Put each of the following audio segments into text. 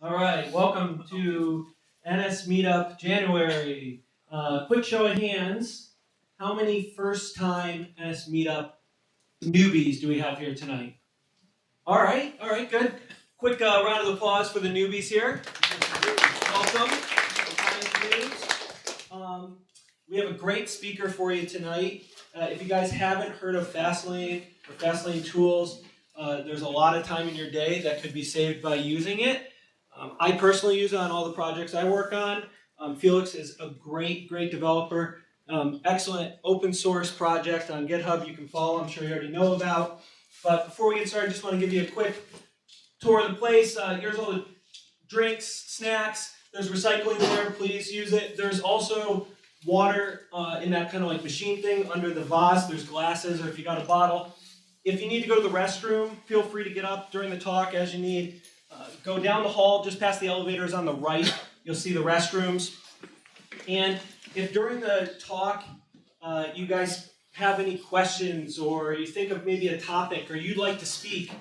All right, welcome to NS Meetup January. Quick show of hands. How many first-time NS Meetup newbies do we have here tonight? All right, good. Quick round of applause for the newbies here. Welcome. We have a great speaker for you tonight. If you guys haven't heard of Fastlane or Fastlane tools, there's a lot of time in your day that could be saved by using it. I personally use it on all the projects I work on. Felix is a great developer. Excellent open source project on GitHub you can follow, I'm sure you already know about. But before we get started, I just want to give you a quick tour of the place. Here's all the drinks, snacks. There's recycling there, please use it. There's also water in that kind of like machine thing under the vase. There's glasses, or if you got a bottle. If you need to go to the restroom, feel free to get up during the talk as you need. Go down the hall, just past the elevators on the right. You'll see the restrooms. And if during the talk you guys have any questions, or you think of maybe a topic, or you'd like to speak,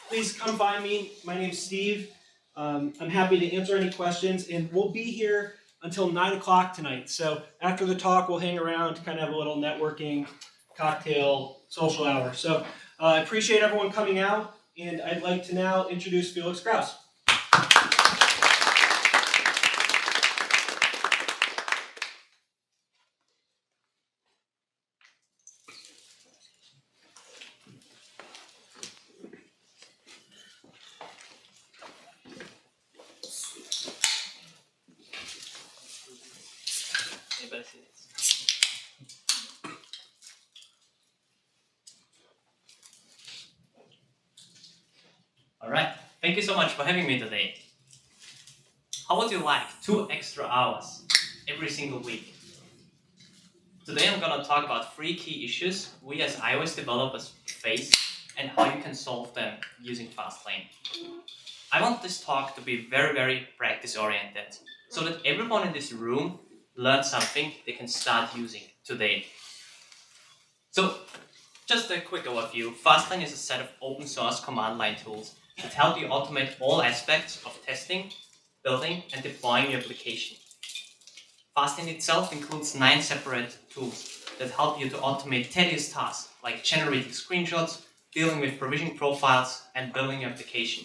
please come find me. My name's Steve. I'm happy to answer any questions, and we'll be here until 9 o'clock tonight. So after the talk, we'll hang around to kind of have a little networking, cocktail, social hour. So I appreciate everyone coming out, and I'd like to now introduce Felix Krause. Alright, thank you so much for having me today. How would you like 2 extra hours every single week? Today I'm going to talk about 3 key issues we as iOS developers face and how you can solve them using Fastlane. I want this talk to be very practice oriented, so that everyone in this room learns something they can start using today. So, just a quick overview. Fastlane is a set of open source command line tools that help you automate all aspects of testing, building, and deploying your application. Fastlane itself includes 9 separate tools that help you to automate tedious tasks like generating screenshots, dealing with provisioning profiles, and building your application.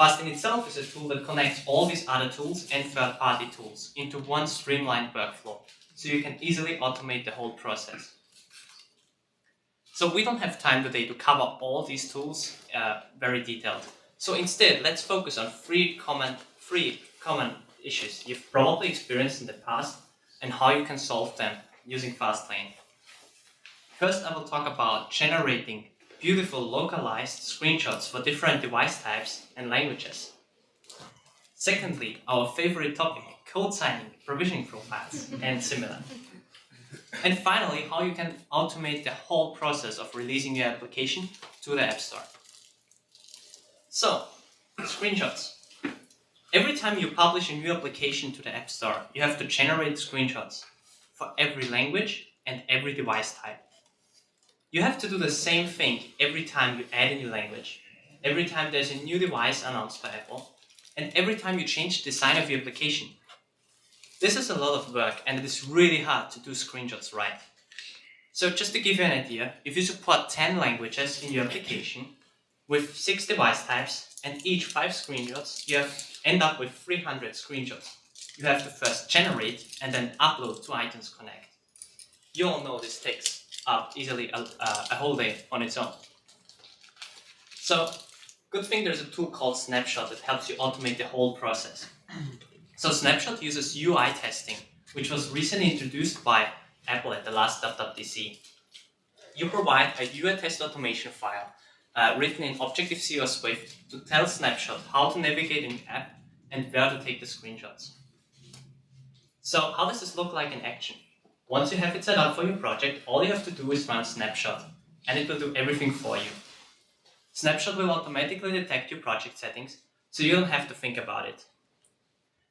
Fastlane itself is a tool that connects all these other tools and third-party tools into one streamlined workflow, so you can easily automate the whole process. So we don't have time today to cover all these tools very detailed. So instead, let's focus on 3 common issues you've probably experienced in the past and how you can solve them using Fastlane. First, I will talk about generating beautiful localized screenshots for different device types and languages. Secondly, our favorite topic, code signing, provisioning profiles, and similar. And finally, how you can automate the whole process of releasing your application to the App Store. So, screenshots. Every time you publish a new application to the App Store, you have to generate screenshots for every language and every device type. You have to do the same thing every time you add a new language, every time there's a new device announced by Apple, and every time you change the design of your application. This is a lot of work, and it is really hard to do screenshots right. So just to give you an idea, if you support 10 languages in your application with 6 device types and each 5 screenshots, you end up with 300 screenshots. You have to first generate and then upload to iTunes Connect. You all know this takes easily a whole day on its own. So, good thing there's a tool called Snapshot that helps you automate the whole process. So Snapshot uses UI testing, which was recently introduced by Apple at the last WWDC. You provide a UI test automation file written in Objective-C or Swift to tell Snapshot how to navigate in your app and where to take the screenshots. So how does this look like in action? Once you have it set up for your project, all you have to do is run Snapshot, and it will do everything for you. Snapshot will automatically detect your project settings, so you don't have to think about it.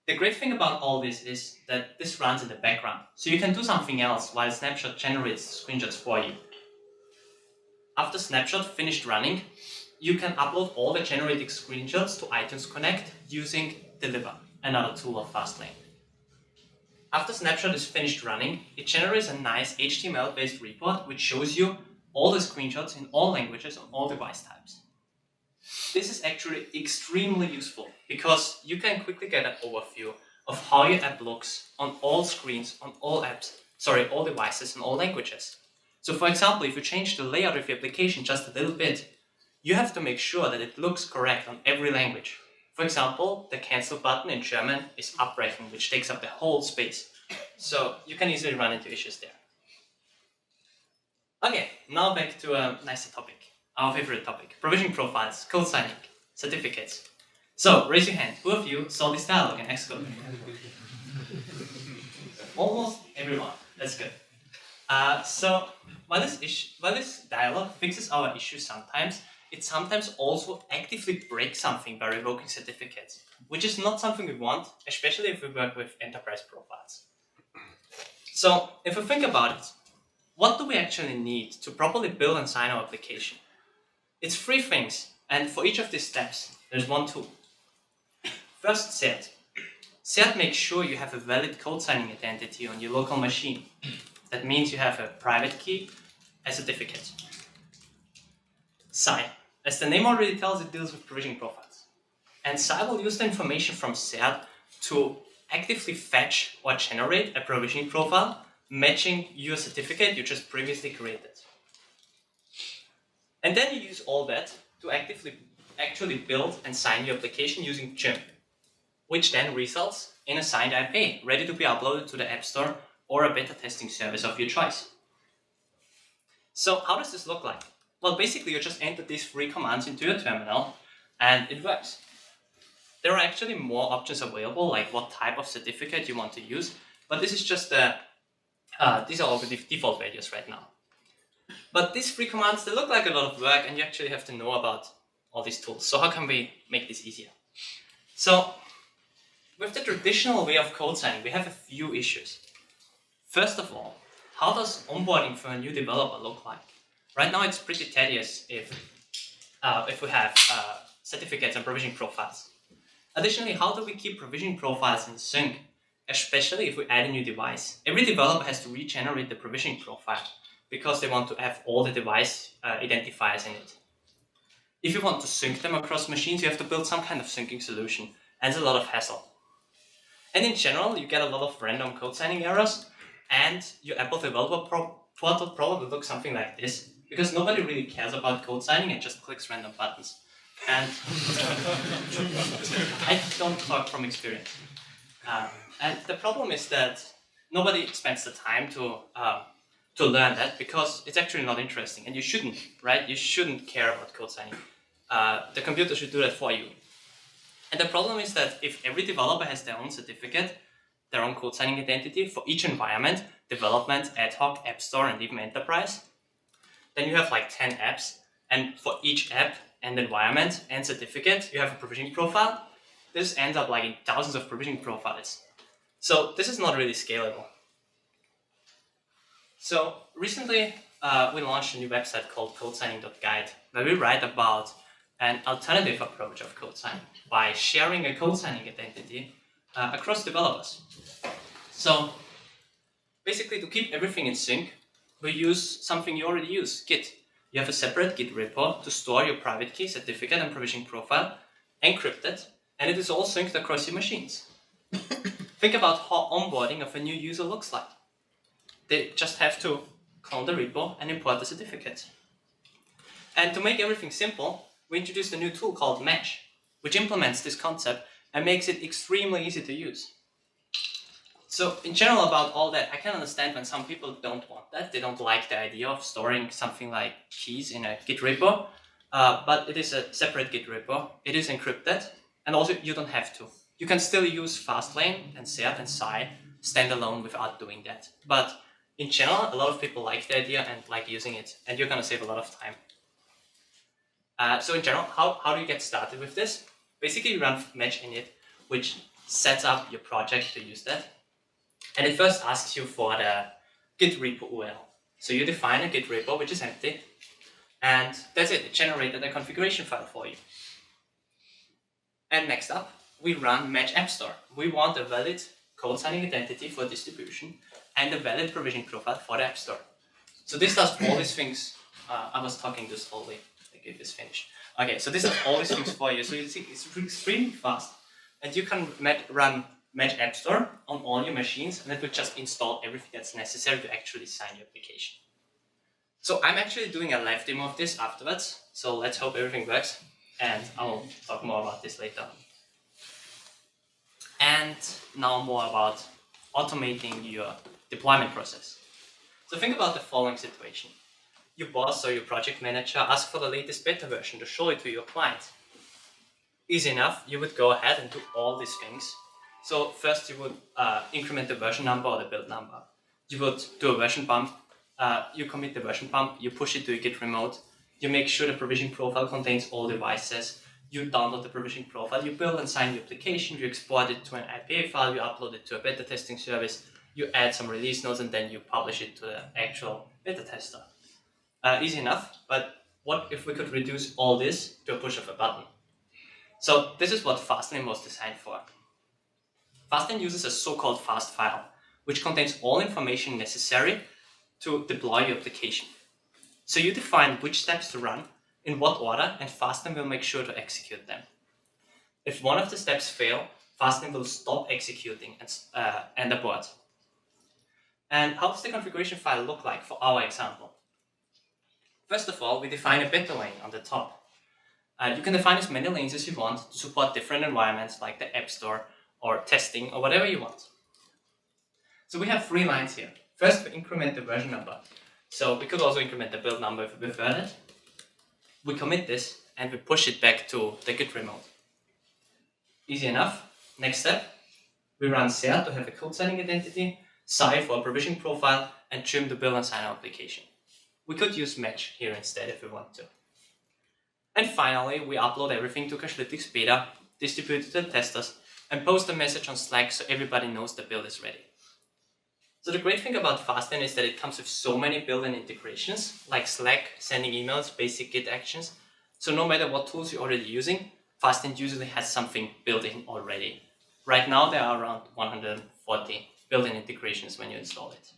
The great thing about all this is that this runs in the background, so you can do something else while Snapshot generates screenshots for you. After Snapshot finished running, you can upload all the generated screenshots to iTunes Connect using Deliver, another tool of Fastlane. After Snapshot is finished running, it generates a nice HTML-based report which shows you all the screenshots in all languages on all device types. This is actually extremely useful because you can quickly get an overview of how your app looks on all screens, on all all devices in all languages. So for example, if you change the layout of your application just a little bit, you have to make sure that it looks correct on every language. For example, the cancel button in German is abbrechen, which takes up the whole space. So you can easily run into issues there. Okay, now back to a nicer topic. Our favorite topic, provisioning profiles, code signing, certificates. So, raise your hand. Who of you saw this dialog in Xcode? Almost everyone. That's good. So, while this dialog fixes our issue sometimes, it sometimes also actively breaks something by revoking certificates, which is not something we want, especially if we work with enterprise profiles. So, if we think about it, what do we actually need to properly build and sign our application? It's 3 things, and for each of these steps, there's one tool. First, cert. Cert makes sure you have a valid code signing identity on your local machine. That means you have a private key, a certificate. Sign. As the name already tells, it deals with provisioning profiles. And Sign will use the information from cert to actively fetch or generate a provisioning profile matching your certificate you just previously created. And then you use all that to actually build and sign your application using Gym, which then results in a signed IP ready to be uploaded to the App Store or a beta testing service of your choice. So how does this look like? Well, basically you just enter these 3 commands into your terminal and it works. There are actually more options available, like what type of certificate you want to use, but this is just these are all the default values right now. But these 3 commands, they look like a lot of work and you actually have to know about all these tools. So how can we make this easier? So with the traditional way of code signing, we have a few issues. First of all, how does onboarding for a new developer look like? Right now it's pretty tedious if we have certificates and provisioning profiles. Additionally, how do we keep provisioning profiles in sync, especially if we add a new device? Every developer has to regenerate the provisioning profile because they want to have all the device identifiers in it. If you want to sync them across machines, you have to build some kind of syncing solution, and it's a lot of hassle. And in general, you get a lot of random code signing errors, and your Apple developer portal probably looks something like this, because nobody really cares about code signing and just clicks random buttons. And I don't talk from experience. And the problem is that nobody spends the time to learn that because it's actually not interesting, and you shouldn't, right? You shouldn't care about code signing. The computer should do that for you. And the problem is that if every developer has their own certificate, their own code signing identity for each environment, development, ad hoc, app store, and even enterprise, then you have like 10 apps, and for each app and environment and certificate, you have a provisioning profile. This ends up like in thousands of provisioning profiles. So this is not really scalable. So recently, we launched a new website called codesigning.guide, where we write about an alternative approach of code signing by sharing a code signing identity across developers. So basically, to keep everything in sync, we use something you already use, Git. You have a separate Git repo to store your private key, certificate, and provisioning profile, encrypted, and it is all synced across your machines. Think about how onboarding of a new user looks like. They just have to clone the repo and import the certificate. And to make everything simple, we introduced a new tool called Mesh, which implements this concept and makes it extremely easy to use. So in general about all that, I can understand when some people don't want that. They don't like the idea of storing something like keys in a Git repo, but it is a separate Git repo. It is encrypted, and also you don't have to. You can still use Fastlane and Cert and Sign standalone without doing that. But in general, a lot of people like the idea and like using it, and you're going to save a lot of time. So in general, how do you get started with this? Basically, you run Mesh init, which sets up your project to use that. And it first asks you for the Git repo URL. So you define a Git repo, which is empty. And that's it, it generated a configuration file for you. And next up, we run Match App Store. We want a valid code signing identity for distribution and a valid provisioning profile for the App Store. So this does all these things. I was talking too slowly. I get this finished. Okay, so this does all these things for you. So you see, it's extremely fast. And you can run Match App Store on all your machines, and it will just install everything that's necessary to actually sign your application. So I'm actually doing a live demo of this afterwards. So let's hope everything works. And I'll talk more about this later. And now more about automating your deployment process. So think about the following situation. Your boss or your project manager asks for the latest beta version to show it to your client. Easy enough, you would go ahead and do all these things. So first you would increment the version number or the build number. You would do a version bump, you commit the version bump, you push it to a Git remote, you make sure the provisioning profile contains all devices, you download the provisioning profile, you build and sign the application, you export it to an IPA file, you upload it to a beta testing service, you add some release notes, and then you publish it to the actual beta tester. Easy enough, but what if we could reduce all this to a push of a button? So this is what Fastlane was designed for. Fastlane uses a so-called fast file, which contains all information necessary to deploy your application. So you define which steps to run, in what order, and Fastlane will make sure to execute them. If one of the steps fail, Fastlane will stop executing and abort. And how does the configuration file look like for our example? First of all, we define a beta lane on the top. You can define as many lanes as you want to support different environments like the App Store or testing or whatever you want. So we have 3 lines here. First, we increment the version number. So we could also increment the build number if we prefer it. We commit this and we push it back to the Git remote. Easy enough. Next step, we run ser to have a code signing identity, sigh for a provisioning profile, and trim to build and sign our application. We could use match here instead if we want to. And finally, we upload everything to Kashlytics beta, distribute it to the testers, and post a message on Slack so everybody knows the build is ready. So the great thing about Fastlane is that it comes with so many built-in integrations, like Slack, sending emails, basic Git actions. So no matter what tools you're already using, Fastlane usually has something built in already. Right now, there are around 140 built-in integrations when you install it.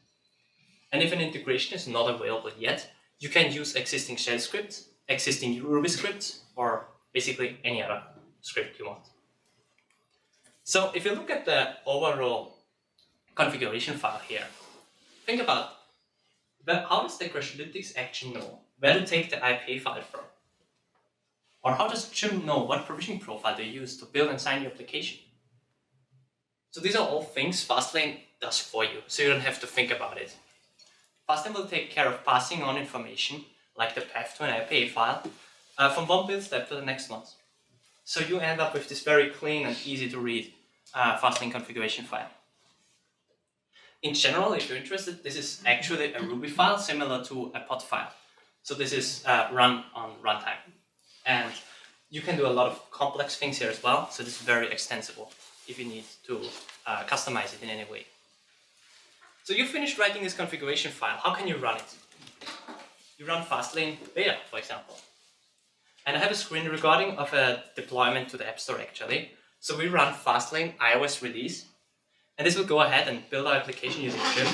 And if an integration is not available yet, you can use existing shell scripts, existing Ruby scripts, or basically any other script you want. So if you look at the overall configuration file here, think about how does the Kashlytics action know where to take the IPA file from? Or how does Jim know what provisioning profile to use to build and sign your application? So these are all things Fastlane does for you, so you don't have to think about it. Fastlane will take care of passing on information, like the path to an IPA file, from one build step to the next one. So you end up with this very clean and easy to read Fastlane configuration file. In general, if you're interested, this is actually a Ruby file similar to a pod file. So this is run on runtime. And you can do a lot of complex things here as well, so this is very extensible if you need to customize it in any way. So you finished writing this configuration file. How can you run it? You run Fastlane beta, for example. And I have a screen recording of a deployment to the App Store actually. So we run Fastlane iOS release, and this will go ahead and build our application using Jim.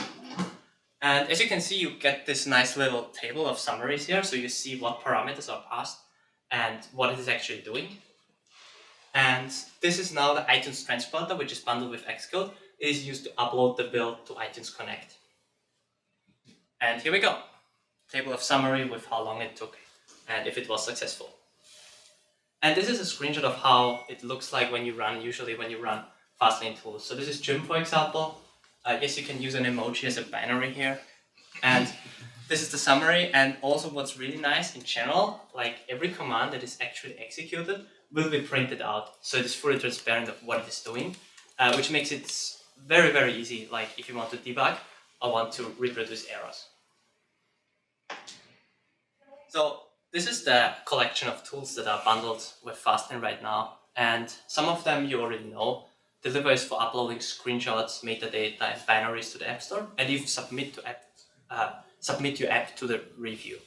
And as you can see, you get this nice little table of summaries here, so you see what parameters are passed and what it is actually doing. And this is now the iTunes transporter, which is bundled with Xcode. It is used to upload the build to iTunes Connect. And here we go. Table of summary with how long it took and if it was successful. And this is a screenshot of how it looks like when you run Fastlane tools. So this is Jim, for example. Yes, you can use an emoji as a binary here. And this is the summary. And also what's really nice in general, like every command that is actually executed will be printed out. So it is fully transparent of what it is doing, which makes it very, very easy, like if you want to debug or want to reproduce errors. So this is the collection of tools that are bundled with Fastlane right now. And some of them you already know. Deliver is for uploading screenshots, metadata, and binaries to the App Store, and even submit your app to the review.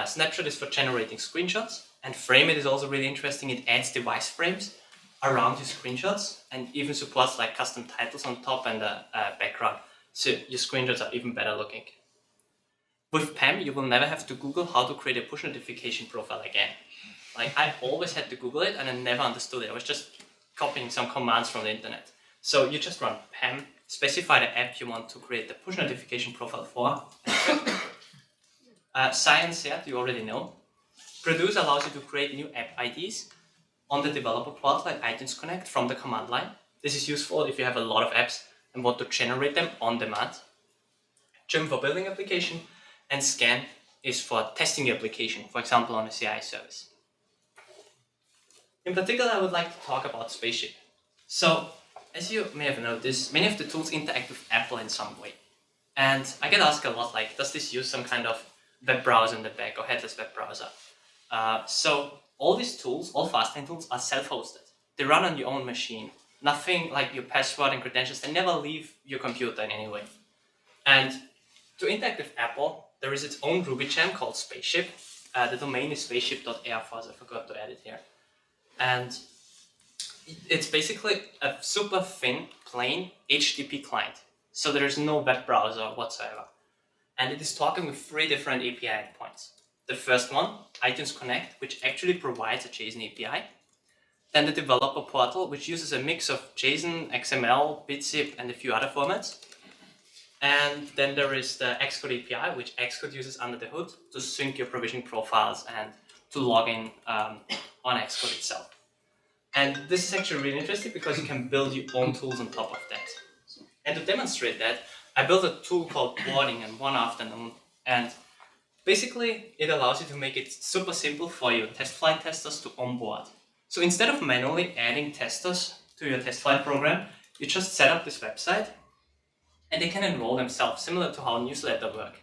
Snapshot is for generating screenshots, and Frame It is also really interesting. It adds device frames around your screenshots and even supports like custom titles on top and a background, so your screenshots are even better looking. With PAM, you will never have to Google how to create a push notification profile again. Like, I always had to Google it and I never understood it. I was just copying some commands from the internet. So you just run PAM, specify the app you want to create the push notification profile for. Science Set, you already know. Produce allows you to create new app IDs on the developer portal like iTunes Connect from the command line. This is useful if you have a lot of apps and want to generate them on demand. Gem for building application, and Scan is for testing your application, for example on a CI service. In particular, I would like to talk about Spaceship. So, as you may have noticed, many of the tools interact with Apple in some way. And I get asked a lot, like, does this use some kind of web browser in the back or headless web browser? So all these tools, all Fastlane tools, are self-hosted. They run on your own machine. Nothing like your password and credentials, they never leave your computer in any way. And to interact with Apple, there is its own Ruby gem called Spaceship. The domain is spaceship.airforce, I forgot to add it here. And it's basically a super thin, plain HTTP client. So there is no web browser whatsoever. And it is talking with 3 different API endpoints. The first one, iTunes Connect, which actually provides a JSON API. Then the developer portal, which uses a mix of JSON, XML, BitZip, and a few other formats. And then there is the Xcode API, which Xcode uses under the hood to sync your provisioning profiles and to log in on Xcode itself. And this is actually really interesting because you can build your own tools on top of that. And to demonstrate that, I built a tool called Boarding in one afternoon. And basically, it allows you to make it super simple for your test flight testers to onboard. So instead of manually adding testers to your test flight program, you just set up this website and they can enroll themselves, similar to how newsletters work.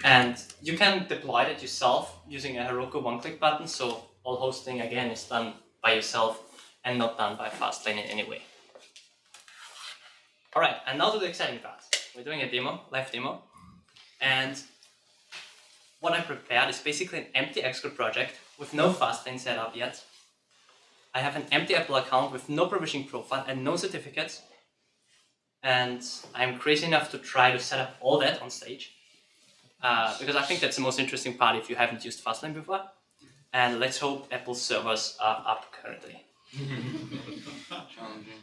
And you can deploy it yourself using a Heroku one-click button, so all hosting again is done by yourself and not done by Fastlane in any way. Alright, and now to the exciting part. We're doing a demo, live demo, and what I prepared is basically an empty Xcode project with no Fastlane set up yet. I have an empty Apple account with no provisioning profile and no certificates. And I'm crazy enough to try to set up all that on stage. Because I think that's the most interesting part if you haven't used Fastlane before. And let's hope Apple's servers are up currently. Challenging.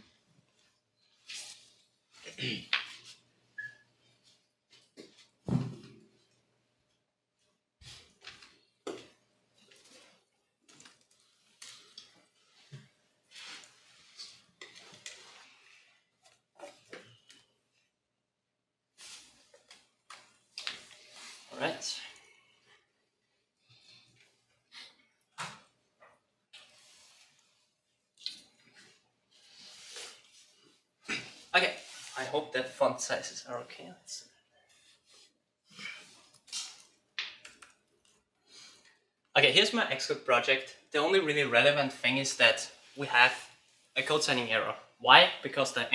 Alright. Okay, I hope that font sizes are okay. Okay, here's my Xcode project. The only really relevant thing is that we have a code signing error. Why? Because the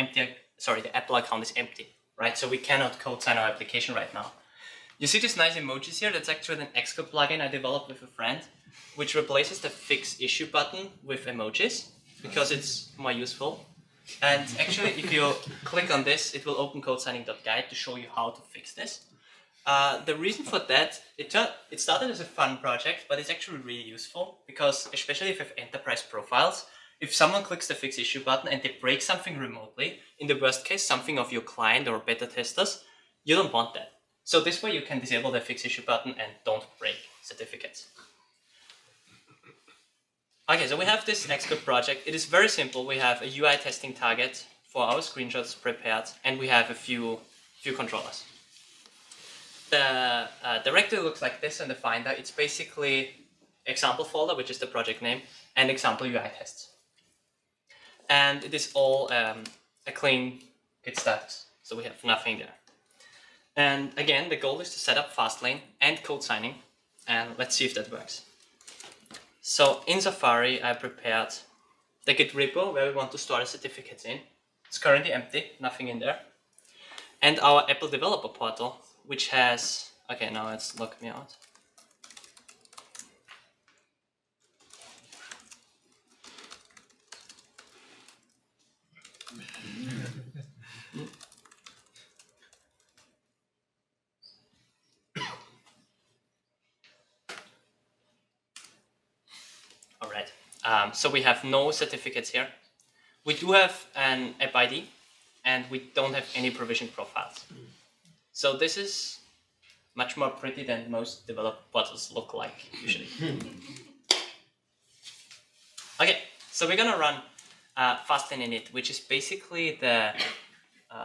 Apple account is empty, right? So we cannot code sign our application right now. You see these nice emojis here? That's actually an Xcode plugin I developed with a friend, which replaces the fix issue button with emojis because it's more useful. And actually, if you click on this, it will open codesigning.guide to show you how to fix this. The reason for that, it started as a fun project, but it's actually really useful because, especially if you have enterprise profiles, if someone clicks the fix issue button and they break something remotely, in the worst case, something of your client or beta testers, you don't want that. So this way you can disable the fix issue button and don't break certificates. Okay, so we have this Xcode project. It is very simple. We have a UI testing target for our screenshots prepared, and we have a few controllers. The directory looks like this in the Finder. It's basically example folder, which is the project name, and example UI tests. And it is all a clean git status, so we have nothing there. And again, the goal is to set up Fastlane and code signing, and let's see if that works. So in Safari, I prepared the Git repo where we want to store the certificates in. It's currently empty, nothing in there. And our Apple developer portal, which has, okay, now let's log me out. So we have no certificates here. We do have an app ID, and we don't have any provision profiles. So this is much more pretty than most developer portals look like usually. Okay, so we're gonna run Fastlane init, which is basically the,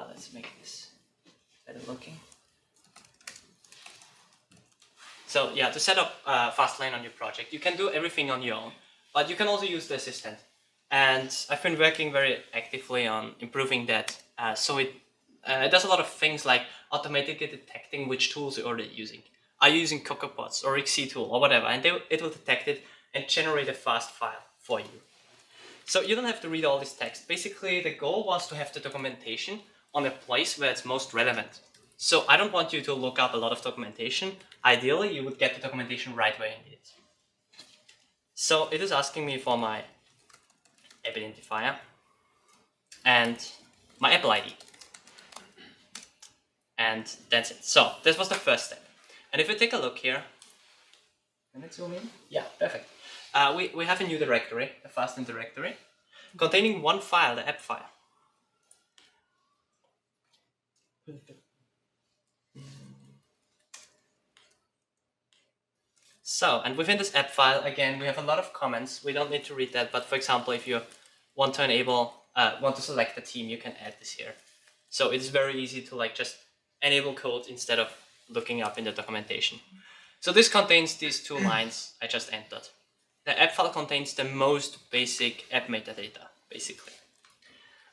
let's make this better looking. So yeah, to set up Fastlane on your project, you can do everything on your own, but you can also use the assistant. And I've been working very actively on improving that. So it does a lot of things like automatically detecting which tools you're already using. Are you using CocoaPods or XCTool or whatever? And it will detect it and generate a fast file for you. So you don't have to read all this text. Basically, the goal was to have the documentation on a place where it's most relevant. So I don't want you to look up a lot of documentation. Ideally, you would get the documentation right where you need it. So it is asking me for my app identifier and my Apple ID. And that's it. So this was the first step. And if we take a look here, can it zoom in? Yeah, perfect. We have a new directory, a Fastlane directory, containing one file, the app file. So, and within this app file, again, we have a lot of comments. We don't need to read that, but for example, if you want to enable, want to select a team, you can add this here. So it's very easy to like just enable code instead of looking up in the documentation. So this contains these two lines I just entered. The app file contains the most basic app metadata, basically.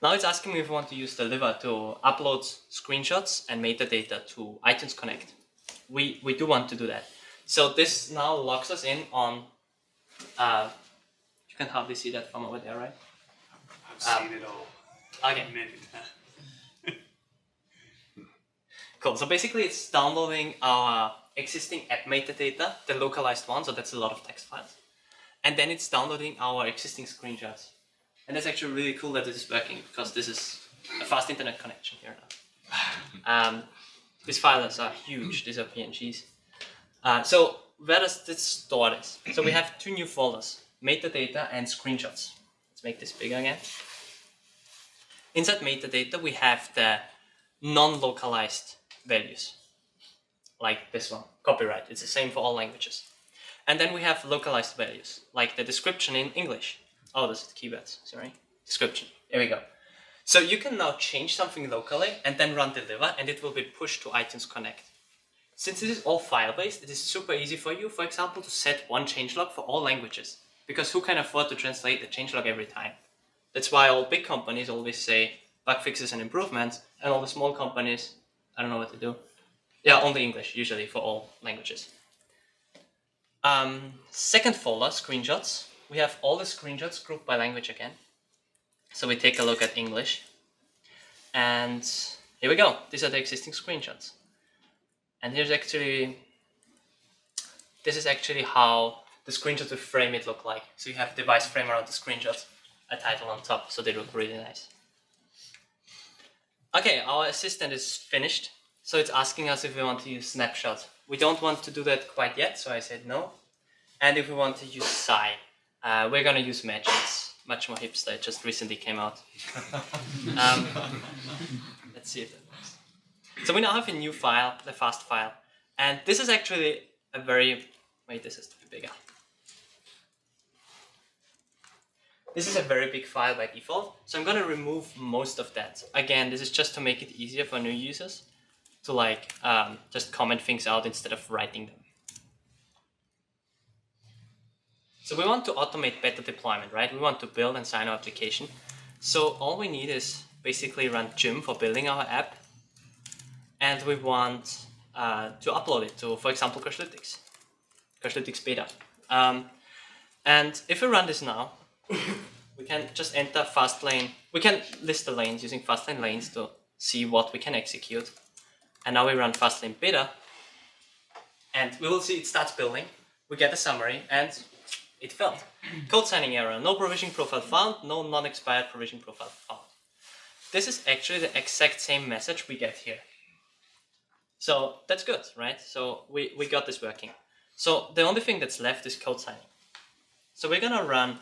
Now it's asking me if I want to use Deliver to upload screenshots and metadata to iTunes Connect. We do want to do that. So this now logs us in on, you can hardly see that from over there, right? I've seen it all. Okay. Many times. Cool, so basically it's downloading our existing app metadata, the localized one, so that's a lot of text files. And then it's downloading our existing screenshots. And that's actually really cool that this is working because this is a fast internet connection here now. These files are huge, these are PNGs. So where does this store this? So we have two new folders, metadata and screenshots. Let's make this bigger again. Inside metadata, we have the non-localized values, like this one, copyright. It's the same for all languages. And then we have localized values, like the description in English. Oh, this is keywords, sorry. Description, here we go. So you can now change something locally and then run Deliver, and it will be pushed to iTunes Connect. Since this is all file-based, it is super easy for you, for example, to set one changelog for all languages, because who can afford to translate the changelog every time? That's why all big companies always say bug fixes and improvements, and all the small companies, I don't know what to do. Yeah, only English, usually, for all languages. Second folder, screenshots. We have all the screenshots grouped by language again. So we take a look at English. And here we go. These are the existing screenshots. And this is actually how the screenshots with frame it look like. So you have device frame around the screenshots, a title on top, so they look really nice. Okay, our assistant is finished. So it's asking us if we want to use snapshot. We don't want to do that quite yet, so I said no. And if we want to use Psy, we're gonna use Match. It's much more hipster, it just recently came out. Let's see if that works. So we now have a new file, the fast file. And this is actually a very, wait, this has to be bigger. This is a very big file by default, so I'm gonna remove most of that. Again, this is just to make it easier for new users to like just comment things out instead of writing them. So we want to automate better deployment, right? We want to build and sign our application. So all we need is basically run Gym for building our app. And we want to upload it to, for example, Crashlytics beta. And if we run this now, we can just enter Fastlane. We can list the lanes using Fastlane lanes to see what we can execute. And now we run Fastlane beta. And we will see it starts building. We get a summary and it failed. Code signing error, no provision profile found, no non-expired provision profile found. This is actually the exact same message we get here. So that's good, right? So we got this working. So the only thing that's left is code signing. So we're gonna run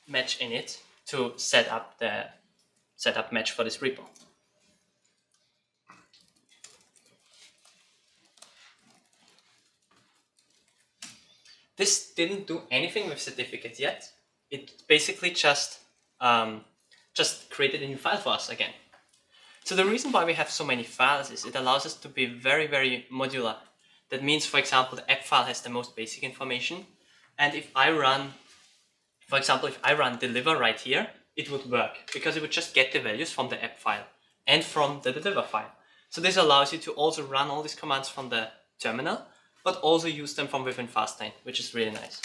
match in it to set up match for this repo. This didn't do anything with certificates yet. It basically just created a new file for us again. So the reason why we have so many files is it allows us to be very, very modular. That means, for example, the app file has the most basic information. And if I run, for example, if I run deliver right here, it would work because it would just get the values from the app file and from the deliver file. So this allows you to also run all these commands from the terminal, but also use them from within Fastlane, which is really nice.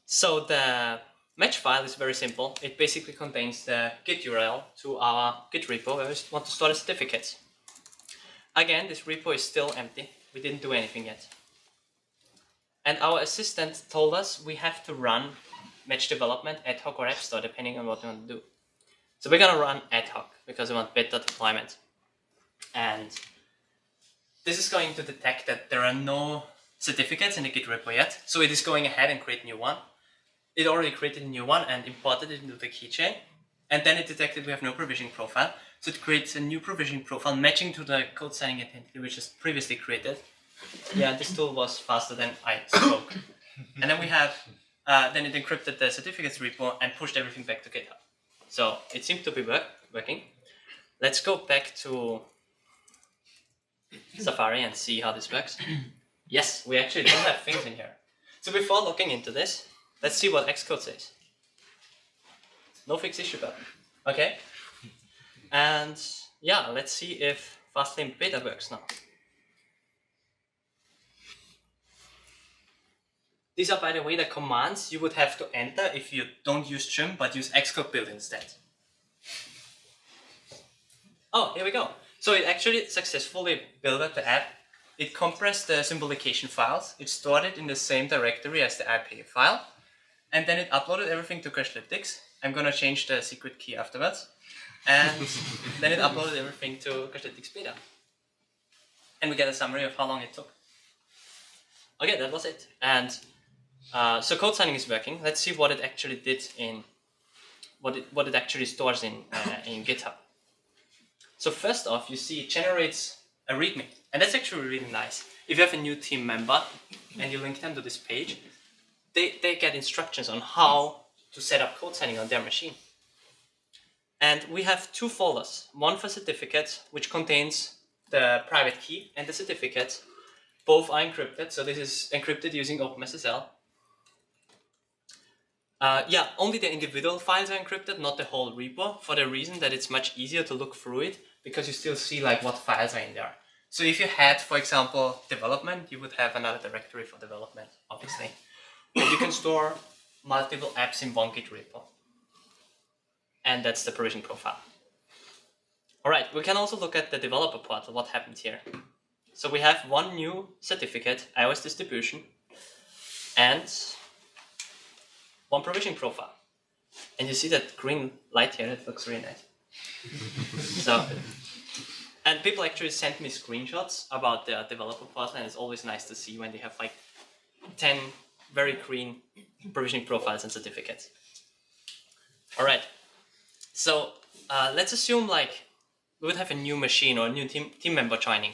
So the match file is very simple. It basically contains the Git URL to our Git repo where we want to store the certificates. Again, this repo is still empty. We didn't do anything yet. And our assistant told us we have to run match development ad hoc or app store depending on what we want to do. So we're going to run ad hoc because we want better deployment. And this is going to detect that there are no certificates in the Git repo yet. So it is going ahead and create a new one. It already created a new one and imported it into the keychain. And then it detected we have no provisioning profile. So it creates a new provisioning profile matching to the code signing identity which is previously created. Yeah, this tool was faster than I spoke. And then we have, then it encrypted the certificates repo and pushed everything back to GitHub. So it seems to be working. Let's go back to Safari and see how this works. Yes, we actually do have things in here. So before looking into this, let's see what Xcode says. No fix issue button. Okay. And yeah, let's see if Fastlane beta works now. These are, by the way, the commands you would have to enter if you don't use trim but use Xcode build instead. Oh, here we go. So it actually successfully built the app. It compressed the symbolication files. It stored it in the same directory as the IP file. And then it uploaded everything to Crashlytics. I'm going to change the secret key afterwards. And then it uploaded everything to Crashlytics beta. And we get a summary of how long it took. Okay, that was it. And so code signing is working. Let's see what it actually did in what it actually stores in GitHub. So first off, you see it generates a README, and that's actually really nice. If you have a new team member and you link them to this page, they get instructions on how to set up code signing on their machine. And we have two folders, one for certificates, which contains the private key and the certificates. Both are encrypted, so this is encrypted using OpenSSL. Yeah, only the individual files are encrypted, not the whole repo, for the reason that it's much easier to look through it because you still see like what files are in there. So if you had, for example, development, you would have another directory for development, obviously. But you can store multiple apps in one Git repo. And that's the provision profile. All right, we can also look at the developer portal, what happened here. So we have one new certificate, iOS distribution, and one provisioning profile. And you see that green light here, it looks really nice. So, and people actually send me screenshots about their developer portal, and it's always nice to see when they have like 10 very green provisioning profiles and certificates. All right, so let's assume like we would have a new machine or a new team member joining.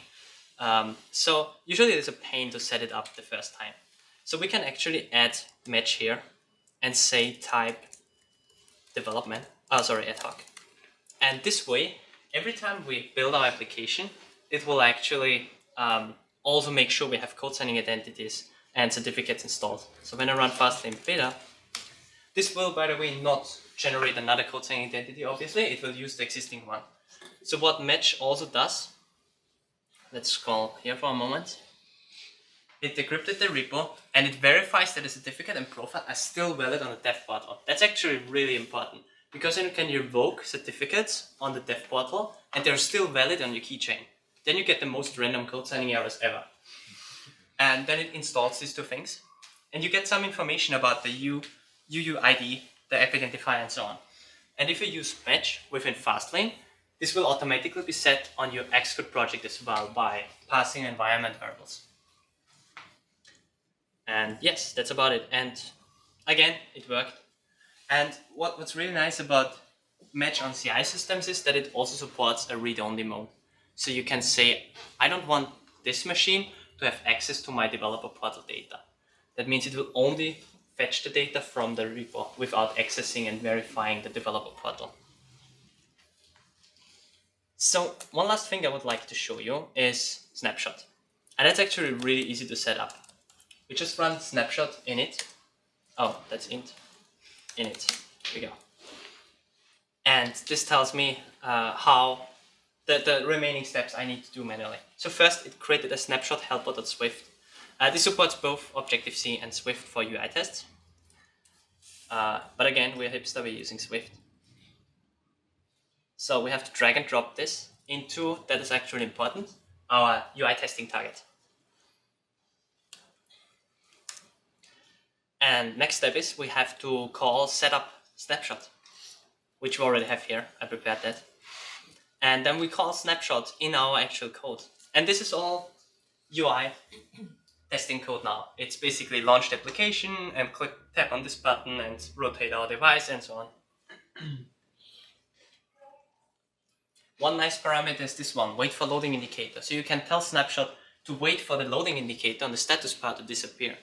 So usually it's a pain to set it up the first time. So we can actually add match here and say type development, ad hoc. And this way, every time we build our application, it will actually also make sure we have code signing identities and certificates installed. So when I run Fastlane beta, this will, by the way, not generate another code signing identity, obviously, it will use the existing one. So what match also does, let's scroll here for a moment. It decrypted the repo and it verifies that the certificate and profile are still valid on the dev portal. That's actually really important because then you can revoke certificates on the dev portal and they're still valid on your keychain. Then you get the most random code signing errors ever. And then it installs these two things and you get some information about the UUID, the app identifier and so on. And if you use match within Fastlane, this will automatically be set on your Xcode project as well by passing environment variables. And yes, that's about it. And again, it worked. And what's really nice about Match on CI systems is that it also supports a read-only mode. So you can say, I don't want this machine to have access to my developer portal data. That means it will only fetch the data from the repo without accessing and verifying the developer portal. So one last thing I would like to show you is snapshot. And that's actually really easy to set up. We just run snapshot init. Oh, that's init. Here we go. And this tells me how the remaining steps I need to do manually. So first, it created a snapshot helper.swift. This supports both Objective-C and Swift for UI tests. But again, we're hipster, we're using Swift. So we have to drag and drop this into, that is actually important, our UI testing target. And next step is we have to call setup snapshot, which we already have here. I prepared that. And then we call snapshot in our actual code. And this is all UI testing code now. It's basically launch the application and tap on this button and rotate our device and so on. One nice parameter is this one, wait for loading indicator. So you can tell snapshot to wait for the loading indicator on the status bar to disappear.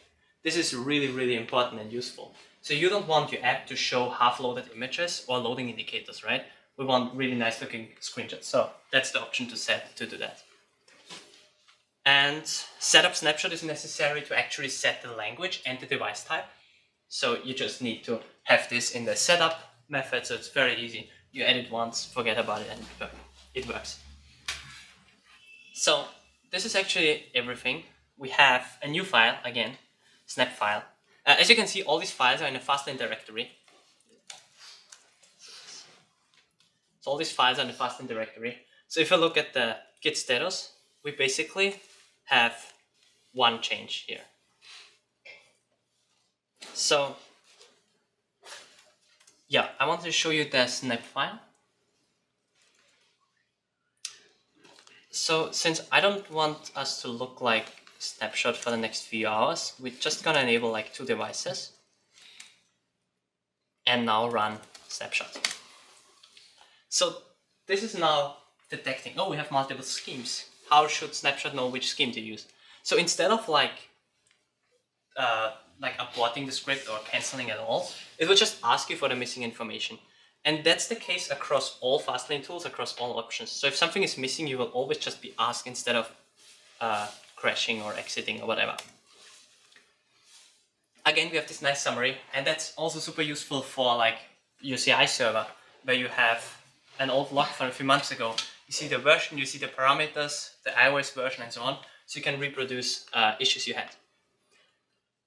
This is really, really important and useful. So you don't want your app to show half-loaded images or loading indicators, right? We want really nice looking screenshots. So that's the option to set to do that. And setup snapshot is necessary to actually set the language and the device type. So you just need to have this in the setup method. So it's very easy. You edit once, forget about it, and it works. So this is actually everything. We have a new file again, snap file. As you can see, all these files are in a Fastlane directory. So all these files are in the Fastlane directory. So if I look at the git status, we basically have one change here. So yeah, I wanted to show you the snap file. So since I don't want us to look like snapshot for the next few hours, we're just gonna enable like 2 devices and now run snapshot. So this is now detecting, oh, we have multiple schemes. How should snapshot know which scheme to use? So instead of like aborting the script or canceling at all, it will just ask you for the missing information. And that's the case across all Fastlane tools, across all options. So if something is missing, you will always just be asked instead of crashing or exiting or whatever. Again, we have this nice summary, and that's also super useful for like your CI server, where you have an old log from a few months ago. You see the version, you see the parameters, the iOS version, and so on, so you can reproduce issues you had.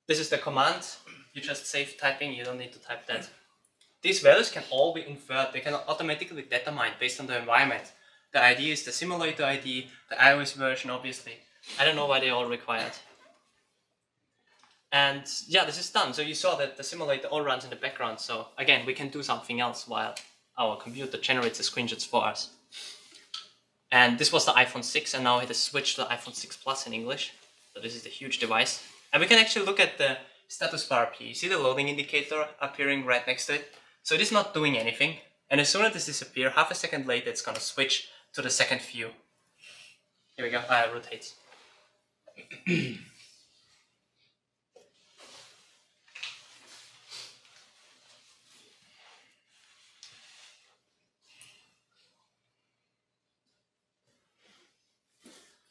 This is the command. You just save typing, you don't need to type that. These values can all be inferred. They can automatically be determined based on the environment. The ID is the simulator ID, the iOS version, obviously. I don't know why they're all required. And yeah, this is done. So you saw that the simulator all runs in the background. So again, we can do something else while our computer generates the screenshots for us. And this was the iPhone 6, and now it has switched to the iPhone 6 Plus in English. So this is the huge device. And we can actually look at the status bar up here. You see the loading indicator appearing right next to it? So it is not doing anything. And as soon as this disappears, half a second later, it's going to switch to the second view. Here we go. Rotate.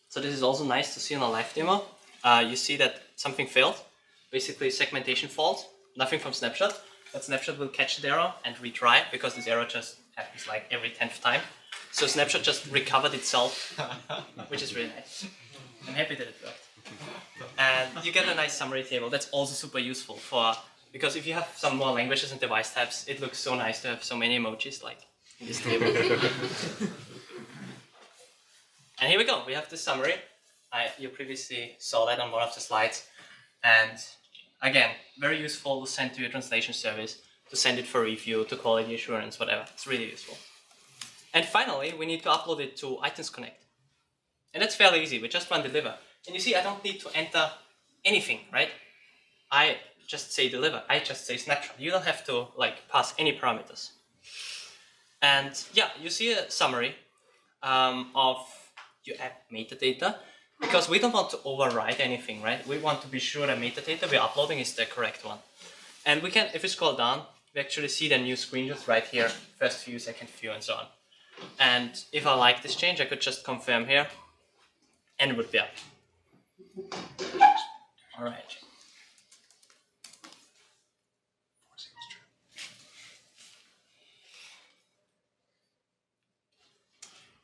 So this is also nice to see on a live demo. You see that something failed. Basically segmentation fault. Nothing from snapshot. But snapshot will catch the error and retry, because this error just happens like every 10th time. So snapshot just recovered itself, which is really nice. I'm happy that it worked. And you get a nice summary table. That's also super useful because if you have some more languages and device types, it looks so nice to have so many emojis like in this table. And here we go. We have the summary. You previously saw that on one of the slides. And again, very useful to send to your translation service, to send it for review, to quality assurance, whatever. It's really useful. And finally, we need to upload it to iTunes Connect. And that's fairly easy. We just run deliver. And you see, I don't need to enter anything, right? I just say deliver. I just say snapshot. You don't have to like pass any parameters. And yeah, you see a summary of your app metadata, because we don't want to override anything, right? We want to be sure that metadata we're uploading is the correct one. And we can, if we scroll down, we actually see the new screenshots right here, first view, second view, and so on. And if I like this change, I could just confirm here, and it would be up. All right.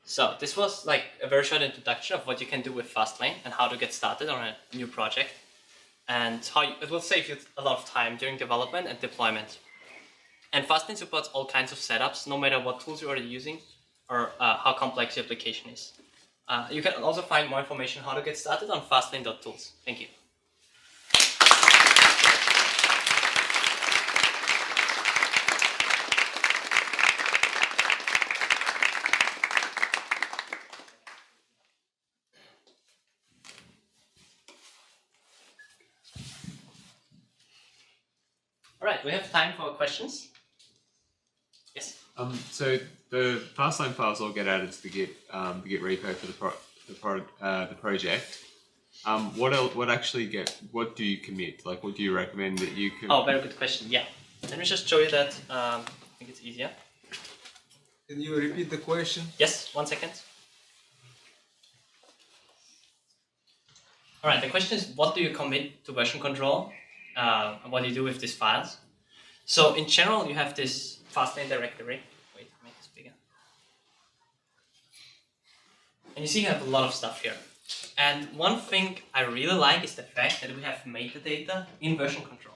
So this was like a very short introduction of what you can do with Fastlane and how to get started on a new project, and how it will save you a lot of time during development and deployment. And Fastlane supports all kinds of setups, no matter what tools you're already using or how complex your application is. You can also find more information how to get started on fastlane.tools. Thank you. All right, we have time for questions. Yes. So the Fastlane files all get added to the Git repo for the project. What do you commit? Like, what do you recommend that you can? Oh, very good question. Yeah. Let me just show you that. I think it's easier. Can you repeat the question? Yes, 1 second. All right, the question is, what do you commit to version control? What do you do with these files? So in general, you have this Fastlane directory. Wait, make this bigger. And you see you have a lot of stuff here. And one thing I really like is the fact that we have metadata in version control.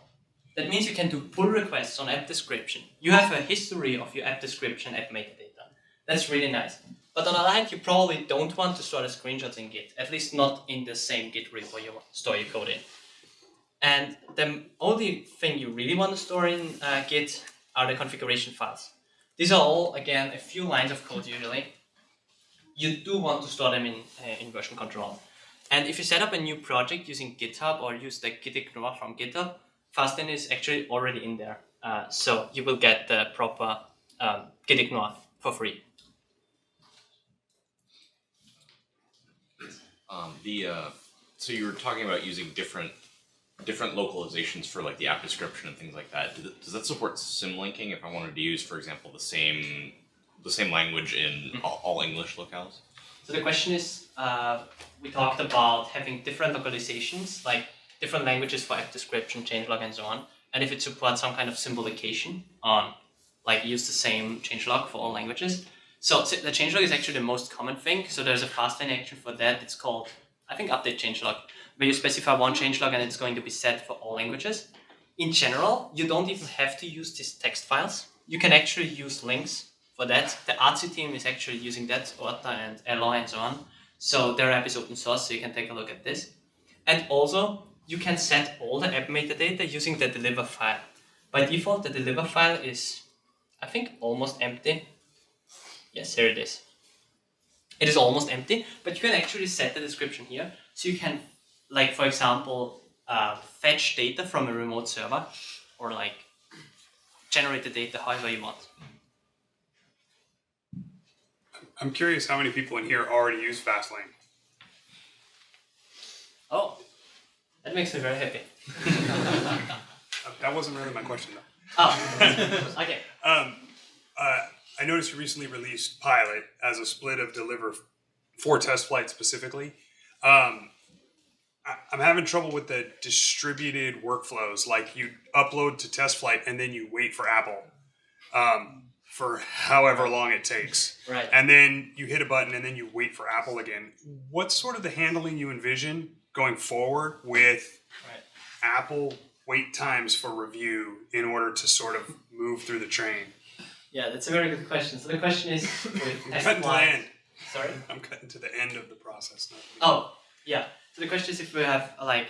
That means you can do pull requests on app description. You have a history of your app description, app metadata. That's really nice. But on the other hand, you probably don't want to store the screenshots in Git, at least not in the same Git repo you store your code in. And the only thing you really want to store in Git are the configuration files. These are all, again, a few lines of code usually. You do want to store them in version control. And if you set up a new project using GitHub or use the git ignore from GitHub, Fastlane is actually already in there. So you will get the proper git ignore for free. So you were talking about using different localizations for like the app description and things like that. Does that support symlinking if I wanted to use, for example, the same language in all English locales? So the question is, we talked about having different localizations, like different languages for app description, changelog, and so on. And if it supports some kind of symbolication on, like, use the same changelog for all languages. So the changelog is actually the most common thing. So there's a Fastlane action for that. It's called, I think, update changelog, where you specify one changelog and it's going to be set for all languages. In general, you don't even have to use these text files. You can actually use links for that. The artsy team is actually using that, Orta and Eloy and so on. So their app is open source, so you can take a look at this. And also, you can set all the app metadata using the deliver file. By default, the deliver file is, I think, almost empty. Yes, here it is. It is almost empty, but you can actually set the description here. So you can, like, for example, fetch data from a remote server, or like generate the data however you want. I'm curious how many people in here already use Fastlane. Oh, that makes me very happy. That wasn't really my question though. Oh, okay. I noticed you recently released Pilot as a split of Deliver for test flight specifically. I'm having trouble with the distributed workflows. Like, you upload to test flight and then you wait for Apple for however long it takes. Right. And then you hit a button and then you wait for Apple again. What's sort of the handling you envision going forward with Apple wait times for review in order to sort of move through the train? Yeah, that's a very good question. So the question is, with I'm test cutting to the flight. end. Sorry? I'm cutting to the end of the process now. Oh, yeah. So the question is, if we have like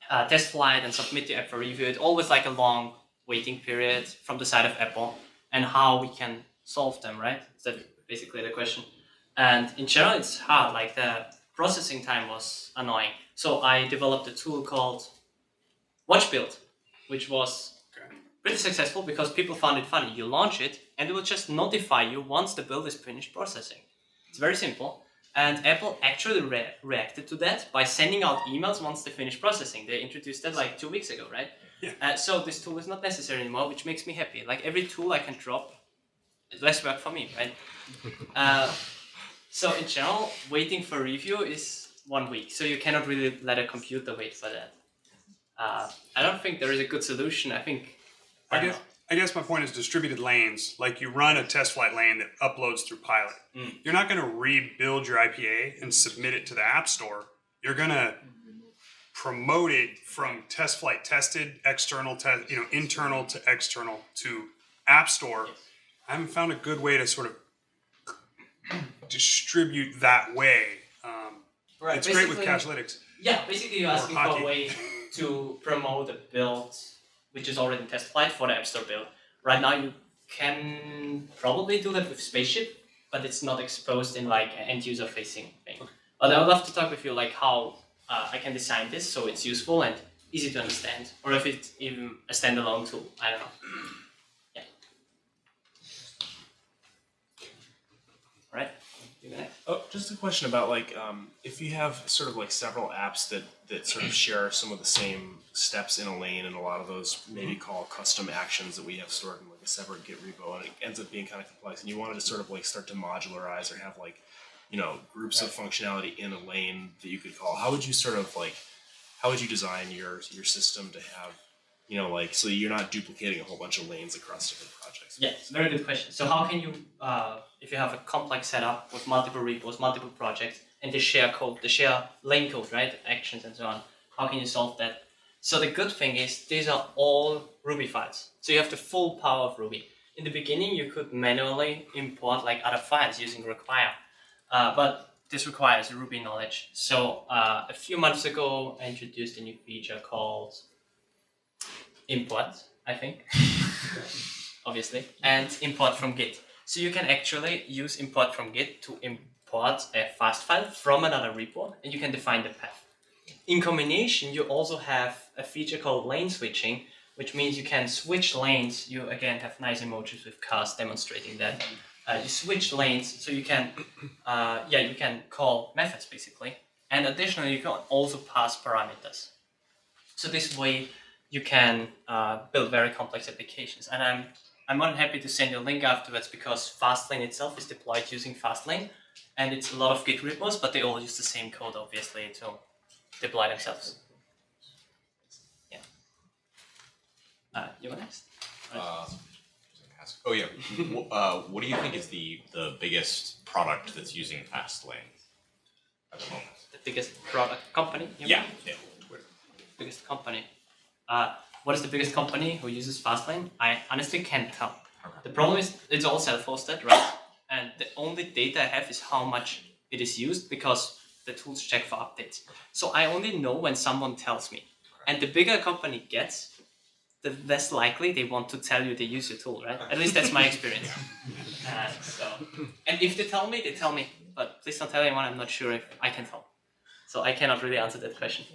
test flight and submit the app for review, it's always like a long waiting period from the side of Apple, and how we can solve them, right? That's basically the question. And in general, it's hard. Like, the processing time was annoying. So I developed a tool called Watch Build. which was Okay. pretty successful because people found it funny. You launch it, and it will just notify you once the build is finished processing. It's very simple. And Apple actually reacted to that by sending out emails once they finish processing. They introduced that like 2 weeks ago, right? Yeah. So this tool is not necessary anymore, which makes me happy. Like every tool I can drop, it's less work for me, right? So in general, waiting for review is 1 week. So you cannot really let a computer wait for that. I don't think there is a good solution. I think. I guess my point is distributed lanes. Like you run a test flight lane that uploads through Pilot. You're not going to rebuild your IPA and submit it to the App Store. You're going to promote it from test flight tested, external test, internal to external to App Store. Yes. I haven't found a good way to sort of distribute that way. Right. It's great with Cachelytics. Yeah, basically you're asking for hockey. a way to promote a build which is already in test flight for the App Store build. Right now you can probably do that with Spaceship, but it's not exposed in like an end user facing thing. Okay. But I would love to talk with you like how I can design this so it's useful and easy to understand, or if it's even a standalone tool. I don't know. Yeah. All right. Oh, just a question about like if you have sort of like several apps that sort of share some of the same steps in a lane, and a lot of those maybe call custom actions that we have stored in like a separate Git repo, and it ends up being kind of complex, and you wanted to sort of like start to modularize or have like groups of functionality in a lane that you could call. How would you sort of like how would you design your system to have like so you're not duplicating a whole bunch of lanes across different projects? Yeah, it's a very good question. So how can you, if you have a complex setup with multiple repos, multiple projects, and they share code, they share lane code, right, actions and so on, how can you solve that? So the good thing is these are all Ruby files. So you have the full power of Ruby. In the beginning, you could manually import like other files using require, but this requires Ruby knowledge. So a few months ago, I introduced a new feature called import, I think, obviously, and import from Git. So you can actually use import from Git to import a fast file from another repo, and you can define the path. In combination, you also have a feature called lane switching, which means you can switch lanes. You again have nice emojis with cars demonstrating that. You switch lanes, so you can, you can call methods basically, and additionally you can also pass parameters. So this way you can build very complex applications. And I'm more than happy to send you a link afterwards because Fastlane itself is deployed using Fastlane, and it's a lot of Git repos, but they all use the same code obviously to deploy themselves. Yeah. You want next? Oh yeah. What do you think is the biggest product that's using Fastlane at the moment? The biggest product company? You Yeah. mean? Yeah. Twitter. Biggest company. What is the biggest company who uses Fastlane? I honestly can't tell. Okay. The problem is it's all self-hosted, right? And the only data I have is how much it is used because the tools check for updates. So I only know when someone tells me. And the bigger a company gets, the less likely they want to tell you they use your tool, right? At least that's my experience. And if they tell me, they tell me. But please don't tell anyone, I'm not sure if I can tell. So I cannot really answer that question.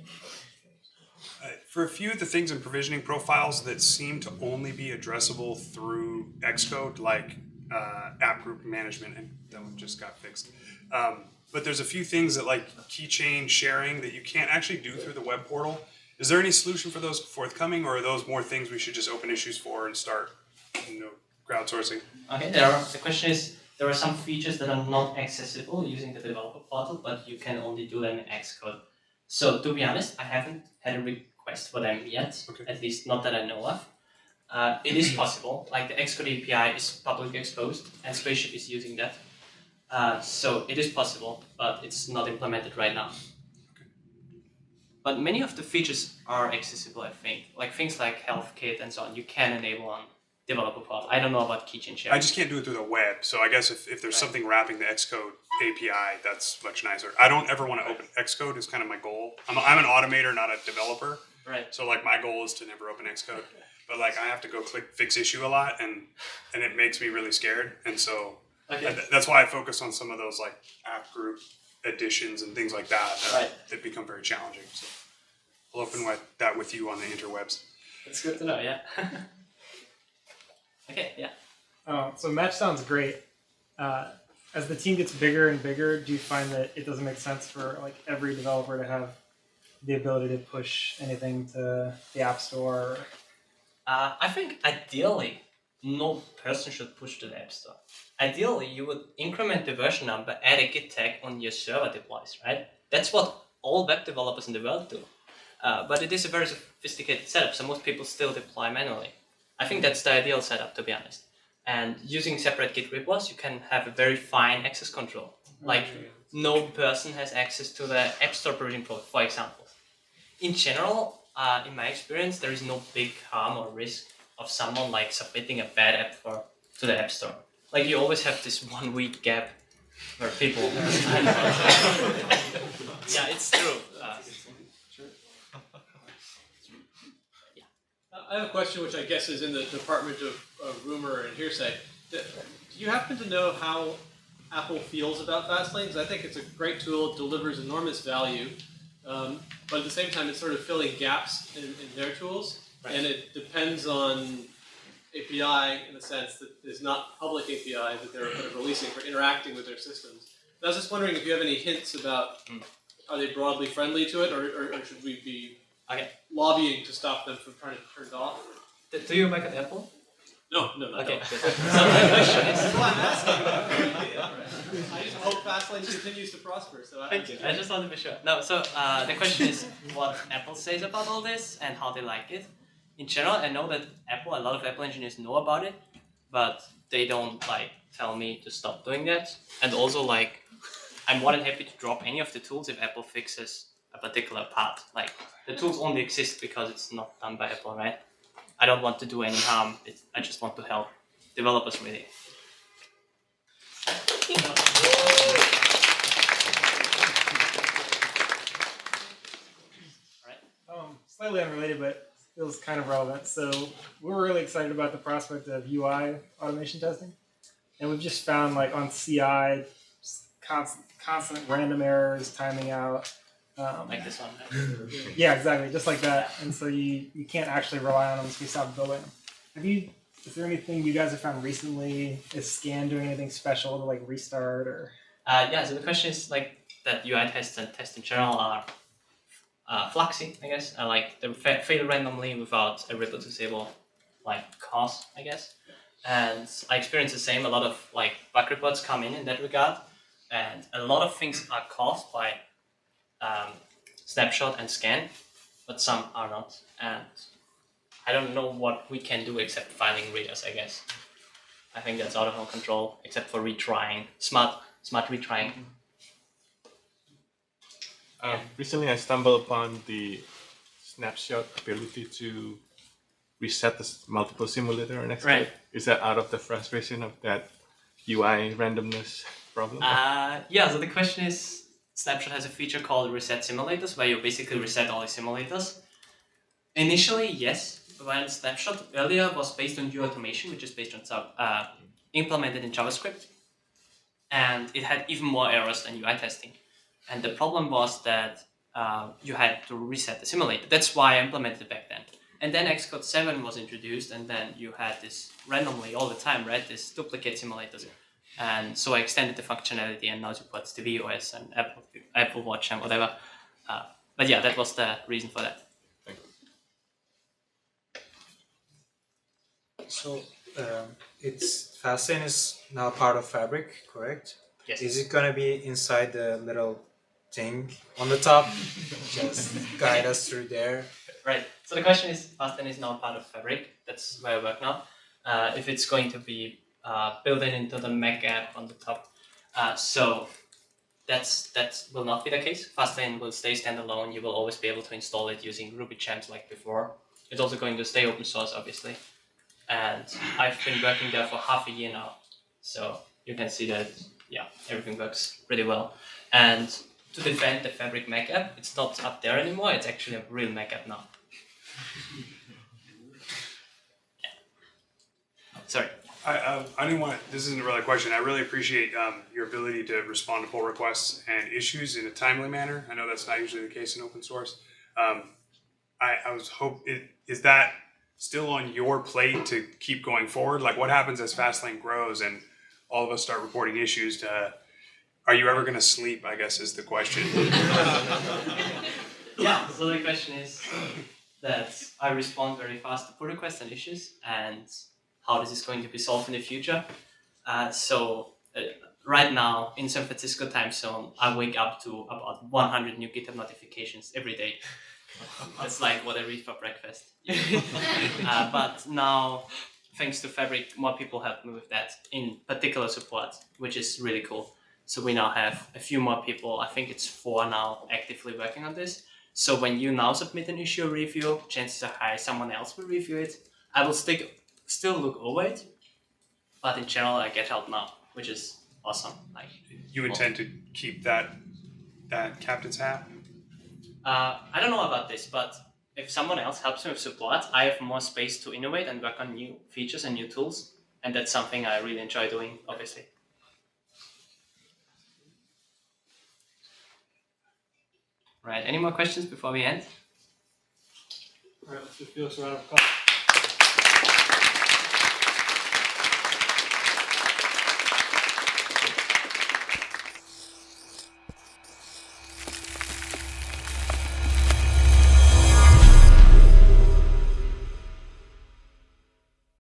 For a few of the things in provisioning profiles that seem to only be addressable through Xcode, like app group management, and that one just got fixed. But there's a few things that like keychain sharing that you can't actually do through the web portal. Is there any solution for those forthcoming, or are those more things we should just open issues for and start, crowdsourcing? Okay, the question is, there are some features that are not accessible using the developer portal, but you can only do them in Xcode. So to be honest, I haven't had a request for them yet, at least not that I know of. It is possible, like the Xcode API is publicly exposed and Spaceship is using that. So it is possible, but it's not implemented right now. But many of the features are accessible, I think. Like things like Health Kit and so on, you can enable on developer portal. I don't know about keychain sharing. I just can't do it through the web, so I guess if there's something wrapping the Xcode API, that's much nicer. I don't ever want to open Xcode is kind of my goal. I'm an automator, not a developer. Right. So like my goal is to never open Xcode. But like I have to go click fix issue a lot, and it makes me really scared. And so that's why I focus on some of those like app group additions and things like that that become very challenging. So I'll open that with you on the interwebs. It's good to know, yeah. Okay, yeah. So match sounds great. As the team gets bigger and bigger, do you find that it doesn't make sense for like every developer to have the ability to push anything to the App Store? I think ideally, no person should push to the App Store. Ideally, you would increment the version number, add a Git tag on your server deploys, right? That's what all web developers in the world do. But it is a very sophisticated setup, so most people still deploy manually. I think that's the ideal setup, to be honest. And using separate Git repos, you can have a very fine access control. Like, no person has access to the App Store version, for example. In general, in my experience, there is no big harm or risk of someone like submitting a bad app to the App Store. Like, you always have this 1 week gap where people. Yeah, it's true. I have a question which I guess is in the department of rumor and hearsay. Do you happen to know how Apple feels about Fastlane? Because I think it's a great tool, delivers enormous value, but at the same time it's sort of filling gaps in their tools, Right. and it depends on API in the sense that there's not public API that they're kind of releasing for interacting with their systems. And I was just wondering if you have any hints about are they broadly friendly to it, or should we be lobbying to stop them from trying to turn it off? Do you work at Apple? No. Okay. So my question is. That's why I'm asking about the idea. I just hope Fastlane continues to prosper. So Thank you. I just want to be sure. No, so the question is what Apple says about all this and how they like it. In general, I know that a lot of Apple engineers know about it, but they don't like tell me to stop doing that. And also, like, I'm more than happy to drop any of the tools if Apple fixes a particular part. Like, the tools only exist because it's not done by Apple, right? I don't want to do any harm. I just want to help developers really. Slightly unrelated, but feels kind of relevant. So we're really excited about the prospect of UI automation testing, and we've just found like on CI, constant random errors, timing out. Like this one. Right? Yeah, exactly, just like that. And so you can't actually rely on them unless we stop building them. Is there anything you guys have found recently? Is Scan doing anything special to like restart or? Yeah. So the question is like that UI tests and tests in general are fluxy, I guess. Like they fail randomly without a repo disable like cause, I guess. And I experience the same. A lot of like bug reports come in that regard, and a lot of things are caused by snapshot and scan, but some are not. And I don't know what we can do except finding readers, I guess. I think that's out of our control, except for retrying, smart retrying. Recently, I stumbled upon the snapshot ability to reset the multiple simulator and exploit. Right. Is that out of the frustration of that UI randomness problem? Yeah, so the question is, Snapshot has a feature called Reset Simulators, where you basically reset all the simulators. Initially, yes, when Snapshot earlier was based on UI automation, which is based on implemented in JavaScript, and it had even more errors than UI testing. And the problem was that you had to reset the simulator. That's why I implemented it back then. And then Xcode 7 was introduced, and then you had this randomly all the time, right? This duplicate simulators. And so I extended the functionality and now supports tvOS and Apple Watch and whatever. But yeah, that was the reason for that. Thank you. So Fastlane is now part of Fabric, correct? Yes. Is it gonna be inside the little thing on the top? Just guide us through there. Right. So the question is, Fastlane is now part of Fabric. That's where I work now. If it's going to be built into the Mac app on the top. So that will not be the case. Fastlane will stay standalone. You will always be able to install it using Ruby gems like before. It's also going to stay open source, obviously. And I've been working there for half a year now. So you can see that, yeah, everything works pretty well. And to defend the Fabric Mac app, it's not up there anymore. It's actually a real Mac app now. Sorry. I didn't want. This isn't really a question. I really appreciate your ability to respond to pull requests and issues in a timely manner. I know that's not usually the case in open source. I was is that still on your plate to keep going forward? Like, what happens as Fastlane grows and all of us start reporting issues to? Are you ever going to sleep? I guess is the question. Yeah, so the question is that I respond very fast to pull requests and issues, and how this is going to be solved in the future. Right now in San Francisco time zone, I wake up to about 100 new GitHub notifications every day. That's like what I read for breakfast. But now, thanks to Fabric, more people help me with that, in particular support, which is really cool. So we now have a few more people, I think it's 4 now, actively working on this. So when you now submit an issue or review, chances are high someone else will review it. I will still look over it, but in general I get help now, which is awesome. Like, You intend to keep that captain's hat? I don't know about this, but if someone else helps me with support, I have more space to innovate and work on new features and new tools, and that's something I really enjoy doing, obviously. Right, any more questions before we end? All right, let's do Felix a round of applause.